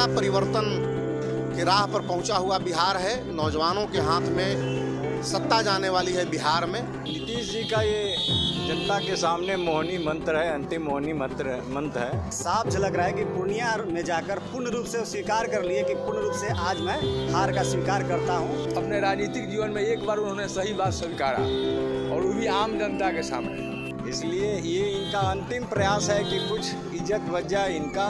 नया परिवर्तन की राह पर पहुंचा हुआ बिहार है। नौजवानों के हाथ में सत्ता जाने वाली है बिहार में। नीतीश जी का ये जनता के सामने मोहनी मंत्र है, अंतिम मोहनी मंत्र है। साफ झलक रहा है कि पूर्णिया में जाकर पूर्ण रूप से स्वीकार कर लिए कि पूर्ण रूप से आज मैं हार का स्वीकार करता हूं। अपने राजनीतिक जीवन में एक बार उन्होंने सही बात स्वीकारा और वो भी आम जनता के सामने। इसलिए ये इनका अंतिम प्रयास है कि कुछ इज्जत बच जाए इनका।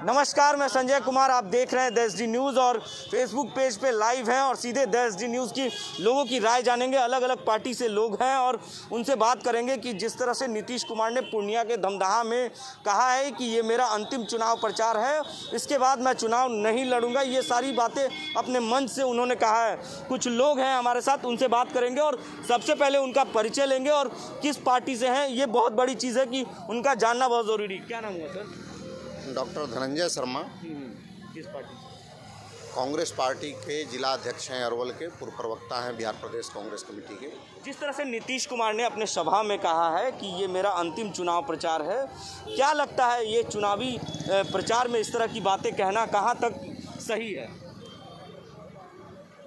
नमस्कार, मैं संजय कुमार, आप देख रहे हैं देशडी न्यूज़ और फेसबुक पेज पे लाइव हैं और सीधे देशडी न्यूज़ की लोगों की राय जानेंगे। अलग अलग पार्टी से लोग हैं और उनसे बात करेंगे कि जिस तरह से नीतीश कुमार ने पूर्णिया के धमदाहा में कहा है कि ये मेरा अंतिम चुनाव प्रचार है, इसके बाद मैं चुनाव नहीं लड़ूंगा, ये सारी बातें अपने मंच से उन्होंने कहा है। कुछ लोग हैं हमारे साथ, उनसे बात करेंगे और सबसे पहले उनका परिचय लेंगे और किस पार्टी से हैं ये बहुत बड़ी चीज़ है कि उनका जानना बहुत ज़रूरी। क्या नाम हुआ सर? डॉक्टर धनंजय शर्मा। किस पार्टी? कांग्रेस पार्टी के जिला अध्यक्ष हैं, अरवल के पूर्व प्रवक्ता हैं बिहार प्रदेश कांग्रेस कमेटी के। जिस तरह से नीतीश कुमार ने अपने सभा में कहा है कि ये मेरा अंतिम चुनाव प्रचार है, क्या लगता है ये चुनावी प्रचार में इस तरह की बातें कहना कहाँ तक सही है?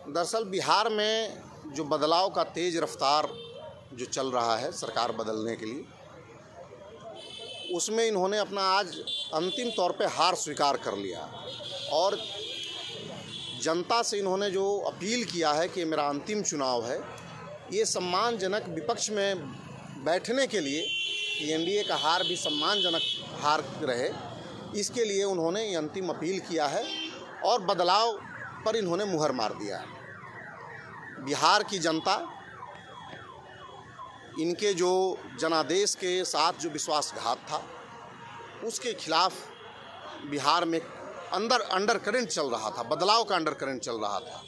दरअसल बिहार में जो बदलाव का तेज रफ्तार जो चल रहा है सरकार बदलने के लिए, उसमें इन्होंने अपना आज अंतिम तौर पे हार स्वीकार कर लिया और जनता से इन्होंने जो अपील किया है कि मेरा अंतिम चुनाव है, ये सम्मानजनक विपक्ष में बैठने के लिए कि एनडीए का हार भी सम्मानजनक हार रहे, इसके लिए उन्होंने ये अंतिम अपील किया है और बदलाव पर इन्होंने मुहर मार दिया है। बिहार की जनता इनके जो जनादेश के साथ जो विश्वासघात था उसके खिलाफ बिहार में अंडर करंट चल रहा था, बदलाव का अंडर करंट चल रहा था।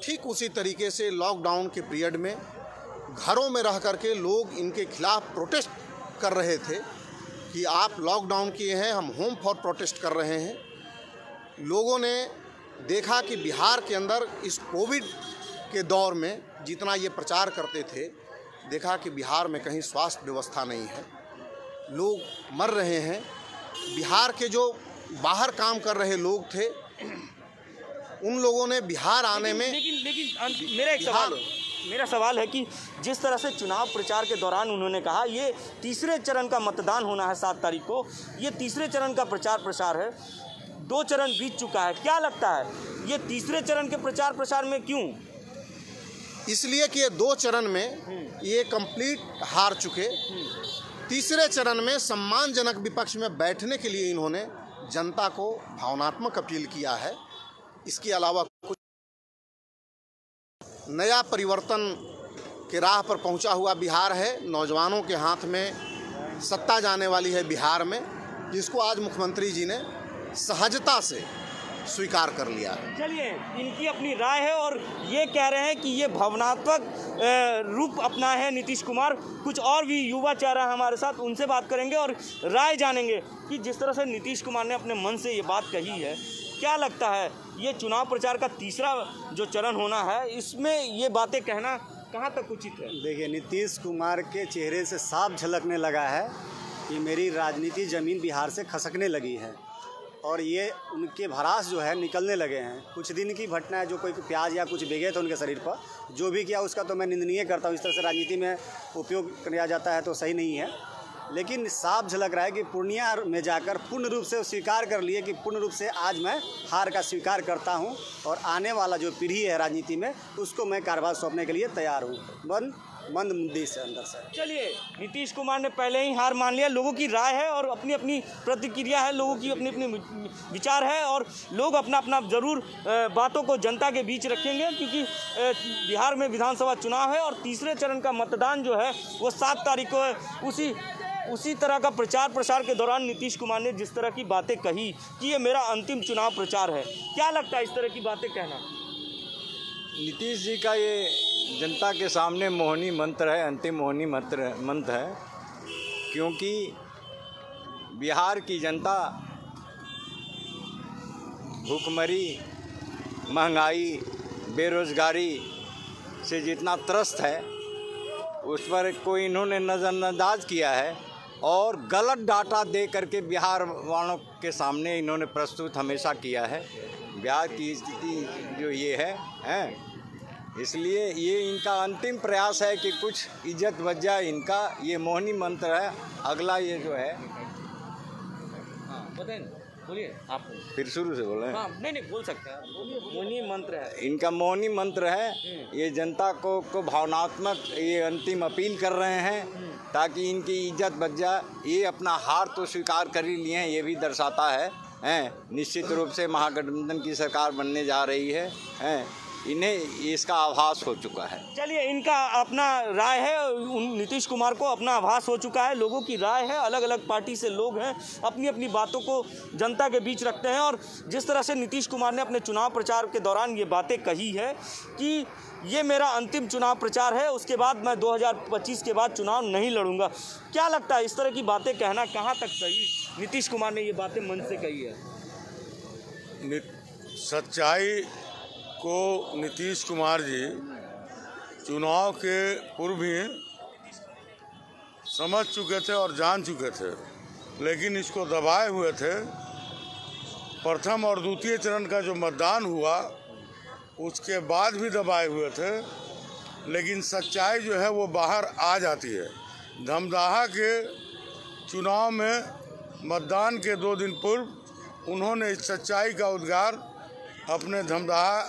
ठीक उसी तरीके से लॉकडाउन के पीरियड में घरों में रह करके लोग इनके खिलाफ प्रोटेस्ट कर रहे थे कि आप लॉकडाउन किए हैं, हम होम फॉर प्रोटेस्ट कर रहे हैं। लोगों ने देखा कि बिहार के अंदर इस कोविड के दौर में जितना ये प्रचार करते थे, देखा कि बिहार में कहीं स्वास्थ्य व्यवस्था नहीं है, लोग मर रहे हैं। बिहार के जो बाहर काम कर रहे लोग थे, उन लोगों ने बिहार आने में लेकिन मेरा सवाल है कि जिस तरह से चुनाव प्रचार के दौरान उन्होंने कहा ये तीसरे चरण का मतदान होना है 7 तारीख को, ये तीसरे चरण का प्रचार प्रसार है, 2 चरण बीत चुका है, क्या लगता है ये तीसरे चरण के प्रचार प्रसार में क्यों? इसलिए कि ये 2 चरण में ये कंप्लीट हार चुके। तीसरे चरण में सम्मानजनक विपक्ष में बैठने के लिए इन्होंने जनता को भावनात्मक अपील किया है। इसके अलावा कुछ नया परिवर्तन के राह पर पहुंचा हुआ बिहार है। नौजवानों के हाथ में सत्ता जाने वाली है बिहार में, जिसको आज मुख्यमंत्री जी ने सहजता से स्वीकार कर लिया है। चलिए, इनकी अपनी राय है और ये कह रहे हैं कि ये भावनात्मक रूप अपना है नीतीश कुमार। कुछ और भी युवा चेहरा हमारे साथ, उनसे बात करेंगे और राय जानेंगे कि जिस तरह से नीतीश कुमार ने अपने मन से ये बात कही है, क्या लगता है ये चुनाव प्रचार का तीसरा जो चरण होना है, इसमें ये बातें कहना कहाँ तक उचित है? देखिए, नीतीश कुमार के चेहरे से साफ झलकने लगा है कि मेरी राजनीति ज़मीन बिहार से खसकने लगी है और ये उनके भरास जो है निकलने लगे हैं। कुछ दिन की घटना है, जो कोई प्याज या कुछ बिगे थे उनके शरीर पर, जो भी किया उसका तो मैं निंदनीय करता हूँ। इस तरह से राजनीति में उपयोग किया जाता है तो सही नहीं है। लेकिन साफ झलक रहा है कि पूर्णिया में जाकर पूर्ण रूप से स्वीकार कर लिए कि पूर्ण रूप से आज मैं हार का स्वीकार करता हूं और आने वाला जो पीढ़ी है राजनीति में उसको मैं कार्यभार सौंपने के लिए तैयार हूं, मंद मुद्दे से अंदर से। चलिए, नीतीश कुमार ने पहले ही हार मान लिया, लोगों की राय है और अपनी अपनी प्रतिक्रिया है, लोगों की अपनी अपनी विचार है और लोग अपना अपना ज़रूर बातों को जनता के बीच रखेंगे, क्योंकि बिहार में विधानसभा चुनाव है और तीसरे चरण का मतदान जो है वो 7 तारीख को है। उसी तरह का प्रचार प्रसार के दौरान नीतीश कुमार ने जिस तरह की बातें कही कि ये मेरा अंतिम चुनाव प्रचार है, क्या लगता है इस तरह की बातें कहना? नीतीश जी का ये जनता के सामने मोहनी मंत्र है, अंतिम मोहनी मंत्र है, क्योंकि बिहार की जनता भूखमरी, महंगाई, बेरोजगारी से जितना त्रस्त है, उस पर कोई इन्होंने नज़रअंदाज किया है और गलत डाटा दे करके बिहार वालों के सामने इन्होंने प्रस्तुत हमेशा किया है। बिहार की स्थिति जो ये है इसलिए ये इनका अंतिम प्रयास है कि कुछ इज्जत बच जाए इनका। ये मोहिनी मंत्र है। अगला ये जो है बताइए ना, बोलिए आप। फिर शुरू से बोल रहे हैं। हाँ, नहीं बोल सकते हैं, बोलिए। मोहिनी मंत्र है इनका, मोहिनी मंत्र है। ये जनता को भावनात्मक ये अंतिम अपील कर रहे हैं ताकि इनकी इज्जत बच जाए। ये अपना हार तो स्वीकार कर ही लिए हैं, ये भी दर्शाता है निश्चित रूप से महागठबंधन की सरकार बनने जा रही है। इन्हें इसका आभास हो चुका है। चलिए, इनका अपना राय है, नीतीश कुमार को अपना आभास हो चुका है, लोगों की राय है, अलग अलग पार्टी से लोग हैं, अपनी अपनी बातों को जनता के बीच रखते हैं। और जिस तरह से नीतीश कुमार ने अपने चुनाव प्रचार के दौरान ये बातें कही है कि ये मेरा अंतिम चुनाव प्रचार है, उसके बाद मैं 2025 के बाद चुनाव नहीं लड़ूंगा। क्या लगता है, इस तरह की बातें कहना कहाँ तक सही नीतीश कुमार ने ये बातें मन से कही है? सच्चाई को नीतीश कुमार जी चुनाव के पूर्व ही समझ चुके थे और जान चुके थे, लेकिन इसको दबाए हुए थे। प्रथम और द्वितीय चरण का जो मतदान हुआ उसके बाद भी दबाए हुए थे, लेकिन सच्चाई जो है वो बाहर आ जाती है। धमदाहा के चुनाव में मतदान के 2 दिन पूर्व उन्होंने इस सच्चाई का उद्गार अपने धमदाहा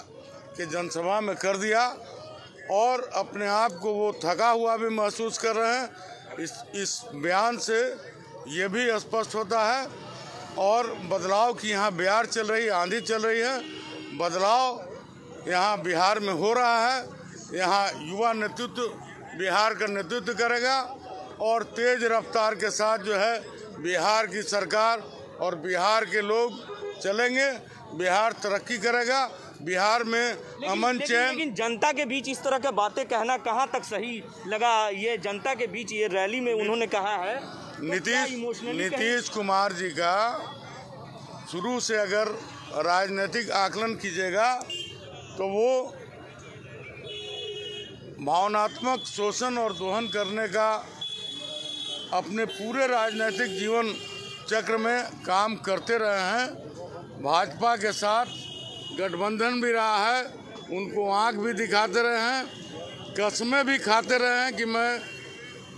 के जनसभा में कर दिया और अपने आप को वो थका हुआ भी महसूस कर रहे हैं। इस बयान से ये भी स्पष्ट होता है। और बदलाव की यहाँ बयार चल रही है, आंधी चल रही है। बदलाव यहाँ बिहार में हो रहा है। यहाँ युवा नेतृत्व बिहार का नेतृत्व करेगा और तेज रफ्तार के साथ जो है बिहार की सरकार और बिहार के लोग चलेंगे। बिहार तरक्की करेगा। बिहार में अमन चैन। लेकिन जनता के बीच इस तरह की बातें कहना कहाँ तक सही लगा? ये जनता के बीच ये रैली में उन्होंने कहा है नीतीश कुमार जी का शुरू से अगर राजनीतिक आकलन कीजिएगा तो वो भावनात्मक शोषण और दोहन करने का अपने पूरे राजनीतिक जीवन चक्र में काम करते रहे हैं। भाजपा के साथ गठबंधन भी रहा है, उनको आंख भी दिखाते रहे हैं, कसमें भी खाते रहे हैं कि मैं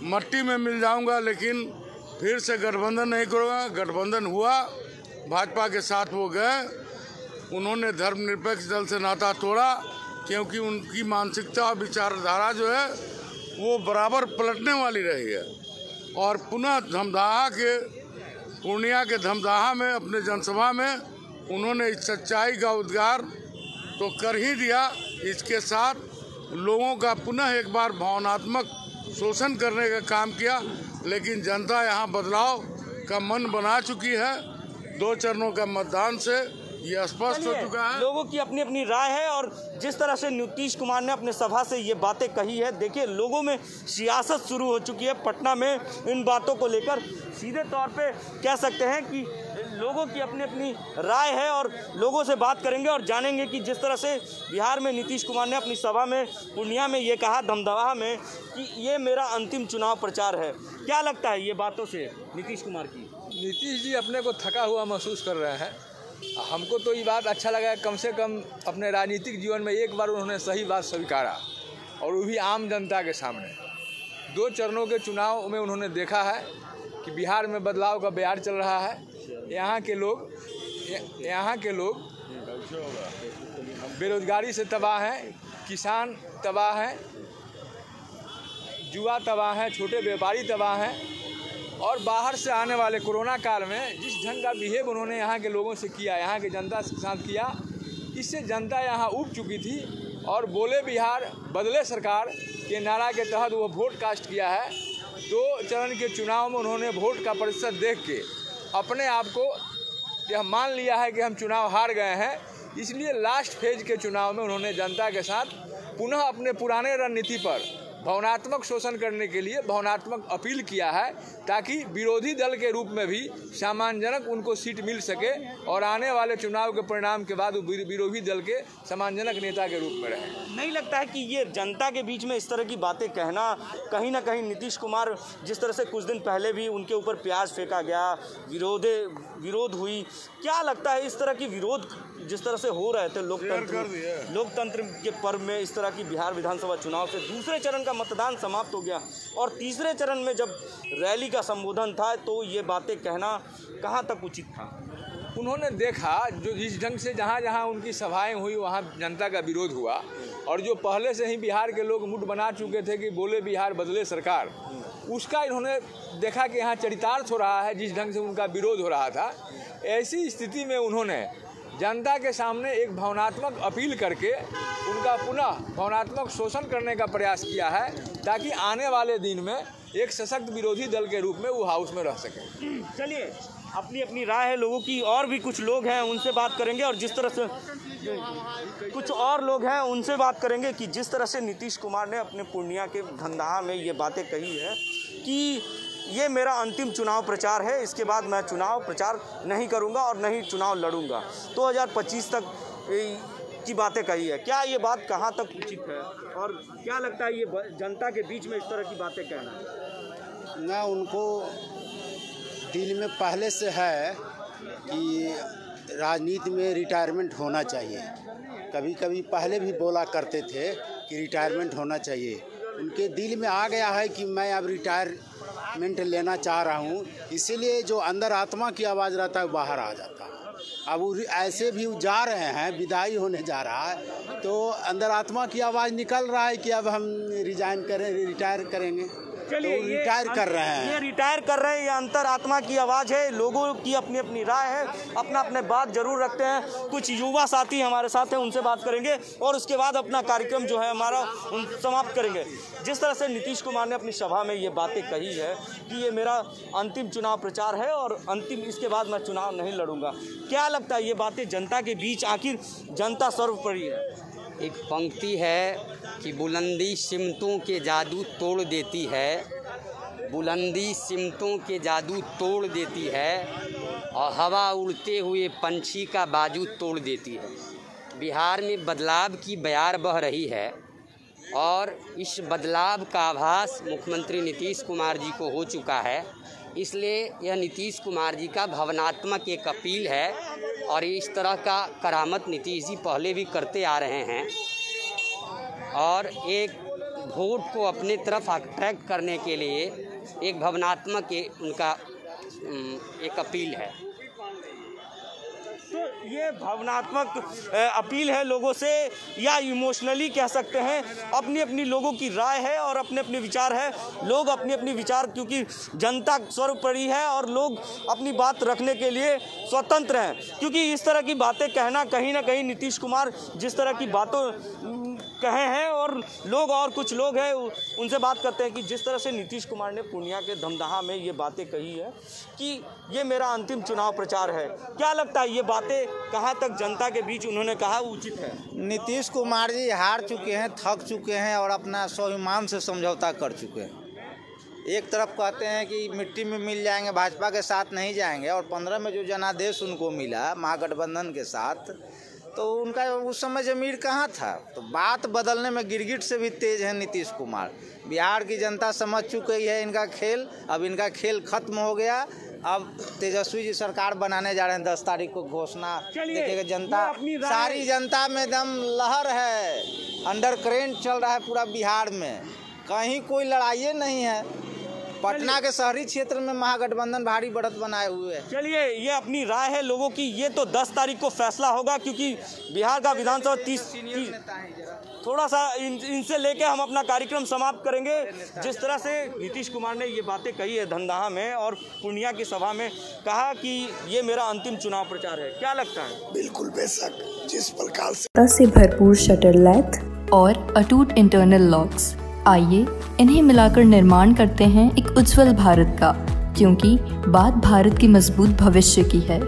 मट्टी में मिल जाऊंगा लेकिन फिर से गठबंधन नहीं करूँगा। गठबंधन हुआ, भाजपा के साथ वो गए। उन्होंने धर्मनिरपेक्ष दल से नाता तोड़ा क्योंकि उनकी मानसिकता और विचारधारा जो है वो बराबर पलटने वाली रही है। और पुनः धमदाहा के पूर्णिया के धमदाहा में अपने जनसभा में उन्होंने इस सच्चाई का उद्गार तो कर ही दिया, इसके साथ लोगों का पुनः एक बार भावनात्मक शोषण करने का काम किया। लेकिन जनता यहाँ बदलाव का मन बना चुकी है। 2 चरणों का मतदान से ये स्पष्ट हो चुका है। लोगों की अपनी अपनी राय है और जिस तरह से नीतीश कुमार ने अपने सभा से ये बातें कही है, देखिए लोगों में सियासत शुरू हो चुकी है पटना में इन बातों को लेकर। सीधे तौर पे कह सकते हैं कि लोगों की अपनी अपनी राय है और लोगों से बात करेंगे और जानेंगे कि जिस तरह से बिहार में नीतीश कुमार ने अपनी सभा में पूर्णिया में ये कहा, धमदाहा में, कि ये मेरा अंतिम चुनाव प्रचार है। क्या लगता है ये बातों से नीतीश कुमार की? नीतीश जी अपने को थका हुआ महसूस कर रहे हैं। हमको तो ये बात अच्छा लगा, कम से कम अपने राजनीतिक जीवन में एक बार उन्होंने सही बात स्वीकारा और वो भी आम जनता के सामने। 2 चरणों के चुनाव में उन्होंने देखा है कि बिहार में बदलाव का बयार चल रहा है। यहाँ के लोग बेरोजगारी से तबाह हैं, किसान तबाह हैं, युवा तबाह हैं, छोटे व्यापारी तबाह हैं। और बाहर से आने वाले कोरोना काल में जिस ढंग का बिहेव उन्होंने यहाँ के लोगों से किया, यहाँ के जनता के साथ किया, इससे जनता यहाँ उब चुकी थी। और बोले बिहार बदले सरकार के नारा के तहत वो वोट कास्ट किया है। 2 चरण के चुनाव में उन्होंने वोट का प्रतिशत देख के अपने आप को यह मान लिया है कि हम चुनाव हार गए हैं। इसलिए लास्ट फेज के चुनाव में उन्होंने जनता के साथ पुनः अपने पुराने रणनीति पर भावनात्मक शोषण करने के लिए भावनात्मक अपील किया है, ताकि विरोधी दल के रूप में भी सम्मानजनक उनको सीट मिल सके और आने वाले चुनाव के परिणाम के बाद वो विरोधी दल के सम्मानजनक नेता के रूप में रहे। नहीं लगता है कि ये जनता के बीच में इस तरह की बातें कहना कहीं ना कहीं नीतीश कुमार, जिस तरह से कुछ दिन पहले भी उनके ऊपर प्याज फेंका गया, विरोध हुई, क्या लगता है इस तरह की विरोध जिस तरह से हो रहे थे लोकतंत्र के पर्व में, इस तरह की बिहार विधानसभा चुनाव से दूसरे चरण का मतदान समाप्त हो गया और तीसरे चरण में जब रैली का संबोधन था तो ये बातें कहना कहाँ तक उचित था? उन्होंने देखा जो जिस ढंग से जहाँ उनकी सभाएं हुई वहाँ जनता का विरोध हुआ, और जो पहले से ही बिहार के लोग मुठ बना चुके थे कि बोले बिहार बदले सरकार, उसका इन्होंने देखा कि यहाँ चरितार्थ हो रहा है जिस ढंग से उनका विरोध हो रहा था। ऐसी स्थिति में उन्होंने जनता के सामने एक भावनात्मक अपील करके उनका पुनः भावनात्मक शोषण करने का प्रयास किया है, ताकि आने वाले दिन में एक सशक्त विरोधी दल के रूप में वो हाउस में रह सके। चलिए, अपनी अपनी राय है लोगों की, और भी कुछ लोग हैं उनसे बात करेंगे, और जिस तरह से कुछ और लोग हैं उनसे बात करेंगे कि जिस तरह से नीतीश कुमार ने अपने पूर्णिया के धंधा में ये बातें कही है कि ये मेरा अंतिम चुनाव प्रचार है, इसके बाद मैं चुनाव प्रचार नहीं करूंगा और नहीं चुनाव लड़ूंगा, 2025 तक की बातें कही है। क्या ये बात कहाँ तक उचित है और क्या लगता है ये जनता के बीच में इस तरह की बातें कहना? ना, उनको दिल में पहले से है कि राजनीति में रिटायरमेंट होना चाहिए। कभी कभी पहले भी बोला करते थे कि रिटायरमेंट होना चाहिए। उनके दिल में आ गया है कि मैं अब रिटायरमेंट लेना चाह रहा हूँ, इसीलिए जो अंदर आत्मा की आवाज़ रहता है बाहर आ जाता है। अब वो ऐसे भी जा रहे हैं, विदाई होने जा रहा है, तो अंदर आत्मा की आवाज़ निकल रहा है कि अब हम रिटायर करेंगे। चलिए, तो रिटायर कर रहे हैं, ये रिटायर कर रहे हैं, ये अंतर आत्मा की आवाज़ है। लोगों की अपनी अपनी राय है, अपना अपने बात जरूर रखते हैं। कुछ युवा साथी हमारे साथ हैं, उनसे बात करेंगे और उसके बाद अपना कार्यक्रम जो है हमारा उन समाप्त करेंगे। जिस तरह से नीतीश कुमार ने अपनी सभा में ये बातें कही है कि ये मेरा अंतिम चुनाव प्रचार है और इसके बाद मैं चुनाव नहीं लड़ूंगा, क्या लगता है ये बातें जनता के बीच आखिर जनता सर्वोपरि है? एक पंक्ति है कि बुलंदी सिमतों के जादू तोड़ देती है, बुलंदी सिमतों के जादू तोड़ देती है और हवा उड़ते हुए पंछी का बाजू तोड़ देती है। बिहार में बदलाव की बयार बह रही है और इस बदलाव का आभास मुख्यमंत्री नीतीश कुमार जी को हो चुका है, इसलिए यह नीतीश कुमार जी का भावनात्मक एक अपील है और इस तरह का करामत नीतीश जी पहले भी करते आ रहे हैं और एक वोट को अपने तरफ अट्रैक्ट करने के लिए एक भावनात्मक उनका एक अपील है। तो ये भावनात्मक अपील है लोगों से, या इमोशनली कह सकते हैं, अपनी अपनी लोगों की राय है और अपने अपने विचार है। लोग अपनी अपनी विचार, क्योंकि जनता सर्वोपरि है और लोग अपनी बात रखने के लिए स्वतंत्र हैं, क्योंकि इस तरह की बातें कहना कहीं ना कहीं नीतीश कुमार जिस तरह की बातों कहे हैं, और लोग और कुछ लोग हैं उनसे बात करते हैं कि जिस तरह से नीतीश कुमार ने पूर्णिया के धमदाहा में ये बातें कही है कि ये मेरा अंतिम चुनाव प्रचार है, क्या लगता है ये बातें कहाँ तक जनता के बीच उन्होंने कहा उचित है? नीतीश कुमार जी हार चुके हैं, थक चुके हैं और अपना स्वाभिमान से समझौता कर चुके हैं। एक तरफ कहते हैं कि मिट्टी में मिल जाएंगे, भाजपा के साथ नहीं जाएंगे, और 15 में जो जनादेश उनको मिला महागठबंधन के साथ, तो उनका उस समय ज़मीर कहाँ था। तो बात बदलने में गिरगिट से भी तेज है नीतीश कुमार। बिहार की जनता समझ चुकी है इनका खेल, अब इनका खेल खत्म हो गया। अब तेजस्वी जी सरकार बनाने जा रहे हैं, 10 तारीख को घोषणा देखिएगा। जनता, सारी जनता में दम लहर है, अंडर करेंट चल रहा है पूरा बिहार में, कहीं कोई लड़ाई नहीं है। पटना के शहरी क्षेत्र में महागठबंधन भारी बढ़त बनाए हुए है। चलिए, ये अपनी राय है लोगों की, ये तो 10 तारीख को फैसला होगा, क्योंकि बिहार का विधानसभा 30 थोड़ा सा इनसे लेके हम अपना कार्यक्रम समाप्त करेंगे। जिस तरह से नीतीश कुमार ने ये बातें कही है धमदाहा में और पूर्णिया की सभा में, कहा कि ये मेरा अंतिम चुनाव प्रचार है, क्या लगता है? बिल्कुल बेशक, जिस प्रकार से भरपूर शटर लैथ और अटूट इंटरनल लॉक्स, आइए इन्हें मिलाकर निर्माण करते हैं एक उज्जवल भारत का, क्योंकि बात भारत की मजबूत भविष्य की है।